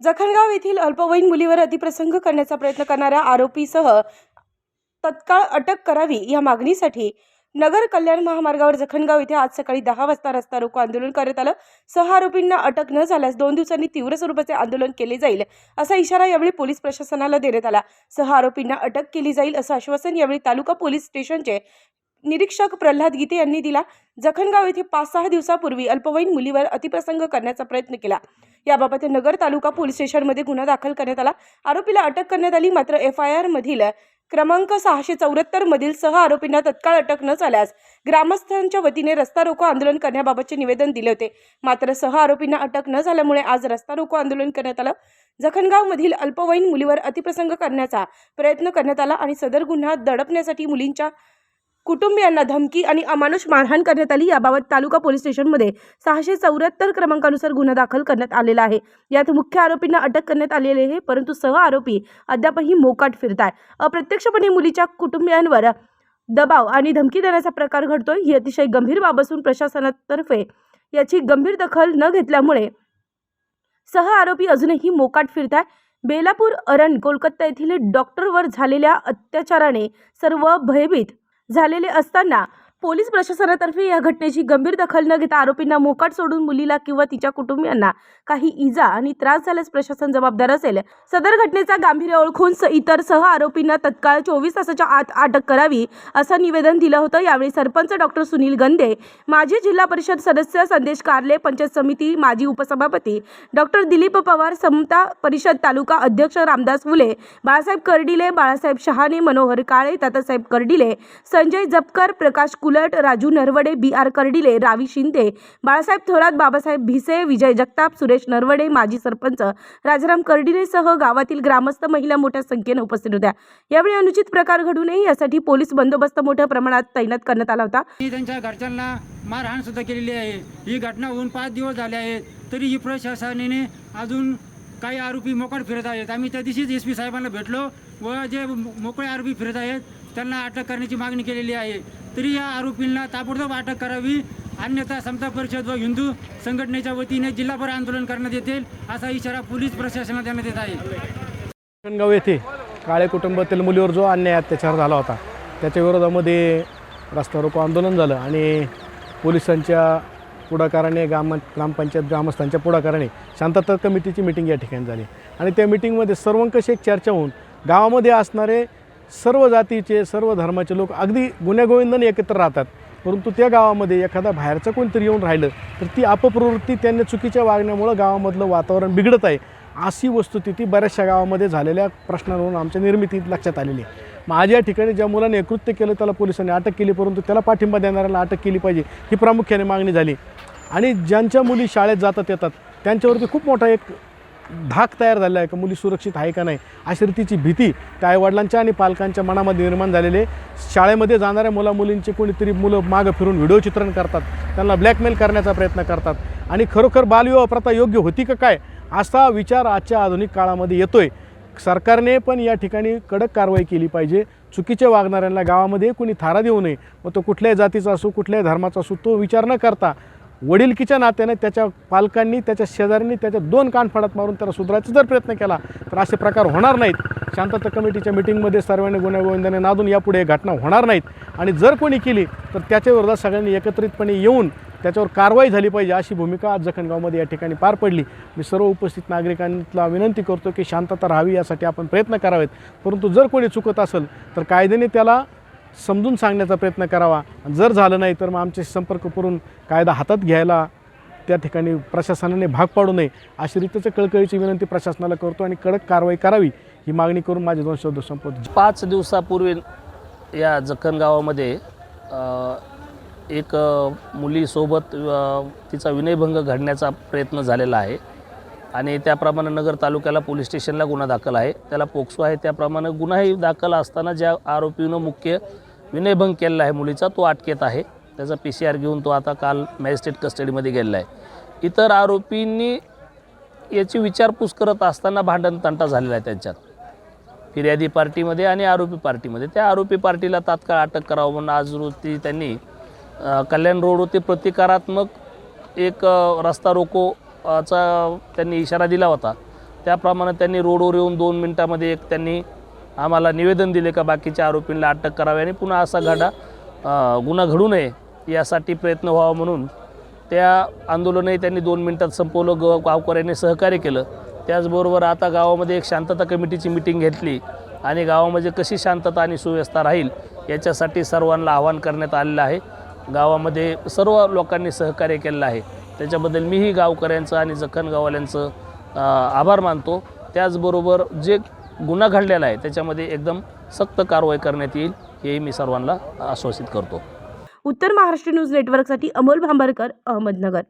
जखणगाव येथील अल्पवयीन मुलीवर अतिप्रसंग करण्याचा प्रयत्न करणाऱ्या आरोपीसह तत्काळ अटक करावी या मागणीसाठी नगर कल्याण महामार्गावर जखणगाव येथे आज सकाळी 10 वाजता रस्ता रोको आंदोलन करण्यात आलं। 6 आरोपींना अटक न झाल्यास 2 दिवसांनी तीव्र स्वरूपाचे आंदोलन केले जाईल असा इशारा यावेळी पोलीस प्रशासनाला देण्यात आला। 6 आरोपींना अटक केली जाईल असं आश्वासन यावेळी तालुका पोलीस स्टेशनचे निरीक्षक प्रल्हाद गीते यांनी दिला। जखणगाव येथे 5-6 दिवसापूर्वी अल्पवयीन मुलीवर अतिप्रसंग करण्याचा प्रयत्न केला। याबाबत नगर तालुका पोलीस स्टेशनमध्ये गुन्हा दाखल करण्यात आला। आरोपीला अटक करण्यात आली, मात्र FIR मधील क्रमांक 674 मधील 6 आरोपींना तत्काळ अटक न झाल्यास ग्रामस्थांच्या वतीने रस्ता रोको आंदोलन करण्याबाबतचे निवेदन दिले होते। मात्र 6 आरोपींना अटक न झाल्यामुळे आज रस्ता रोको आंदोलन करण्यात आलं। जखणगाव मधील अल्पवयीन मुलीवर अतिप्रसंग करण्याचा प्रयत्न करण्यात आला आणि सदर गुन्हा दडपण्यासाठी मुलींच्या कुटुंबियांना धमकी आणि अमानुष मारहाण करण्यात आली। याबाबत तालुका पोलीस स्टेशनमध्ये 674 क्रमांकानुसार गुन्हा दाखल करण्यात आलेला आहे। यात मुख्य आरोपींना अटक करण्यात आलेली आहे, परंतु 6 आरोपी अद्यापही मोकाट फिरताय। अप्रत्यक्षपणे मुलीच्या कुटुंबियांवर दबाव आणि धमकी देण्याचा प्रकार घडतोय। ही अतिशय गंभीर बाब असून प्रशासनातर्फे याची गंभीर दखल न घेतल्यामुळे 6 आरोपी अजूनही मोकाट फिरताय। बेलापूर अरण कोलकाता येथील डॉक्टरवर झालेल्या अत्याचाराने सर्व भयभीत झालेले असताना पोलीस प्रशासनातर्फे या घटनेची गंभीर दखल न घेता आरोपींना मोकाट सोडून मुलीला किंवा तिच्या कुटुंबियांना काही इजा आणि त्रास झाल्यास प्रशासन जबाबदार असेल। सदर घटनेचा गांभीर्य ओळखून इतर 6 आरोपींना तत्काळ 24 तासाच्या आत अटक करावी असं निवेदन दिलं होतं। यावेळी सरपंच डॉक्टर सुनील गंदे, माजी जिल्हा परिषद सदस्य संदेश कारले, पंचायत समिती माजी उपसभापती डॉक्टर दिलीप पवार, समता परिषद तालुका अध्यक्ष रामदास फुले, बाळासाहेब कर्डिले, बाळासाहेब शहाणे, मनोहर काळे, तातासाहेब कर्डिले, संजय जपकर, प्रकाश कुलट, राजू नरवडे, BR कर्डिले, रावी शिंदे, बाळासाहेब थोरात, बाबासाहेब भिसे, विजय जगताप, सुरेश नरवडे, माजी सरपंच राजाराम कर्डिलेसह गावातील ग्रामस्थ महिला मोठ्या संख्येने उपस्थित होत्या। यावेळी अनुचित प्रकार घडू नये यासाठी पोलीस बंदोबस्त मोठ्या प्रमाणात तैनात करण्यात आला होता। त्यांच्या घरच्यांना मारहाण सुद्धा केलेली आहे। ही घटना होऊन 5 दिवस झाले आहेत, तरी ही प्रशासनाने अजून काही आरोपी मोकाट फिरत आहेत। आम्ही त्या दिवशीच SP साहेबांना भेटलो व जे मोकळे आरोपी फिरत आहेत त्यांना अटक करण्याची मागणी केलेली आहे। तरी या आरोपींना ताबडतोब अटक करावी, अन्यथा समता परिषद व हिंदू संघटनेच्या वतीने जिल्हाभर आंदोलन करण्यात येतील असा इशारा पोलीस प्रशासनाला देण्यात येत आहे। जखणगाव येथे काळे कुटुंबातील मुलीवर जो अन्याय अत्याचार झाला होता त्याच्या विरोधामध्ये रस्ता रोको आंदोलन झालं आणि पोलिसांच्या पुढाकाराने ग्रामपंचायत ग्रामस्थांच्या पुढाकाराने शांतता कमिटीची मीटिंग या ठिकाणी झाली आणि त्या मीटिंगमध्ये सर्वंकष एक चर्चा होऊन गावामध्ये असणारे सर्व जातीचे सर्व धर्माचे लोक अगदी गुण्यागोविंदाने एकत्र राहतात, परंतु त्या गावामध्ये एखादा बाहेरचं कोणतरी येऊन राहिलं तर ती अपप्रवृत्ती त्यांनी चुकीच्या वागण्यामुळं गावामधलं वातावरण बिघडत आहे अशी वस्तुस्थिती बऱ्याचशा गावामध्ये झालेल्या प्रश्नांवरून आमच्या निर्मितीत लक्षात आलेली आहे। मग आज या ठिकाणी ज्या मुलाने कृत्य केलं त्याला पोलिसांनी अटक केली, परंतु त्याला पाठिंबा देणाऱ्याला अटक केली पाहिजे ही प्रामुख्याने मागणी झाली। आणि ज्यांच्या मुली शाळेत जातात येतात त्यांच्यावरती खूप मोठा एक धाक तयार झाला आहे की मुली सुरक्षित आहे का नाही अशा रीतीची भीती त्या आईवडिलांच्या आणि पालकांच्या मनामध्ये निर्माण झालेले। शाळेमध्ये जाणाऱ्या मुलींचे कोणीतरी मुलं मागं फिरून व्हिडिओ चित्रण करतात, त्यांना ब्लॅकमेल करण्याचा प्रयत्न करतात आणि खरोखर बालविवाह प्रथा योग्य होती का काय असा विचार आजच्या आधुनिक काळामध्ये येतोय। सरकारने पण या ठिकाणी कडक कारवाई केली पाहिजे। चुकीच्या वागणाऱ्यांना गावामध्ये कोणी थारा देऊ नये, मग तो कुठल्याही जातीचा असो कुठल्याही धर्माचा असो तो विचार न करता वडिलकीच्या नात्याने त्याच्या पालकांनी त्याच्या शेजाऱ्यांनी त्याच्या 2 कानफाडात मारून त्याला सुधारायचा जर प्रयत्न केला तर असे प्रकार होणार नाहीत। शांतता कमिटीच्या मीटिंगमध्ये सर्वांनी गुण्यागोविंदाने नादून यापुढे घटना होणार नाहीत आणि जर कोणी केली तर त्याच्या विरोधात सगळ्यांनी एकत्रितपणे येऊन त्याच्यावर कारवाई झाली पाहिजे अशी भूमिका आज जखणगावमध्ये या ठिकाणी पार पडली। मी सर्व उपस्थित नागरिकांना विनंती करतो की शांतता राहावी यासाठी आपण प्रयत्न करावेत, परंतु जर कोणी चुकत असेल तर कायद्याने त्याला समजून सांगण्याचा प्रयत्न करावा। जर झालं नाही तर मग आमचे संपर्क करून कायदा हातात घ्यायला त्या ठिकाणी प्रशासनाने भाग पाडू नये अशी रीतीचं कळकळीची विनंती प्रशासनाला करतो आणि कडक कारवाई करावी ही मागणी करून माझे 2 शब्द संपवतो। 5 दिवसापूर्वी या जखणगावामध्ये एक मुलीसोबत तिचा विनयभंग घडण्याचा प्रयत्न झालेला आहे आणि त्याप्रमाणे नगर तालुक्याला पोलीस स्टेशनला गुन्हा दाखल आहे, त्याला पोक्सो आहे। त्याप्रमाणे गुन्हाही दाखल असताना ज्या आरोपीनं मुख्य विनयभंग केलेला आहे मुलीचा तो अटकेत आहे। त्याचा PCR घेऊन तो आता काल मॅजिस्ट्रेट कस्टडीमध्ये गेलेला आहे। इतर आरोपींनी याची विचारपूस करत असताना भांडण तंटा झालेला आहे त्यांच्यात, फिर्यादी पार्टीमध्ये आणि आरोपी पार्टीमध्ये। त्या आरोपी पार्टीला तात्काळ अटक करावं म्हणून आज रोजी त्यांनी कल्याण रोडवरती प्रतिकारात्मक एक रस्ता रोकोचा त्यांनी इशारा दिला होता त्याप्रमाणे त्यांनी रोडवर येऊन 2 मिनिटामध्ये एक त्यांनी आम्हाला निवेदन दिले का बाकीच्या आरोपींना अटक करावी आणि पुन्हा असा गुन्हा घडू नये यासाठी प्रयत्न व्हावा म्हणून त्या आंदोलनही त्यांनी 2 मिनिटात संपवलं. गावकऱ्यांनी सहकार्य केलं. त्याचबरोबर आता गावामध्ये एक शांतता कमिटीची मिटिंग घेतली आणि गावामध्ये कशी शांतता आणि सुव्यवस्था राहील याच्यासाठी सर्वांना आवाहन करण्यात आलेलं आहे. गावामध्ये सर्व लोकांनी सहकार्य केलेलं आहे. त्याच्याबद्दल मीही गावकऱ्यांचं आणि जखण गाववाल्यांचं आभार मानतो. त्याचबरोबर जे गुन्हा घडलेला आहे त्याच्यामध्ये एकदम सक्त कारवाई करण्यात येईल हेही मी सर्वांना आश्वासित करतो. उत्तर महाराष्ट्र न्यूज नेटवर्कसाठी अमोल भांबरकर, अहमदनगर.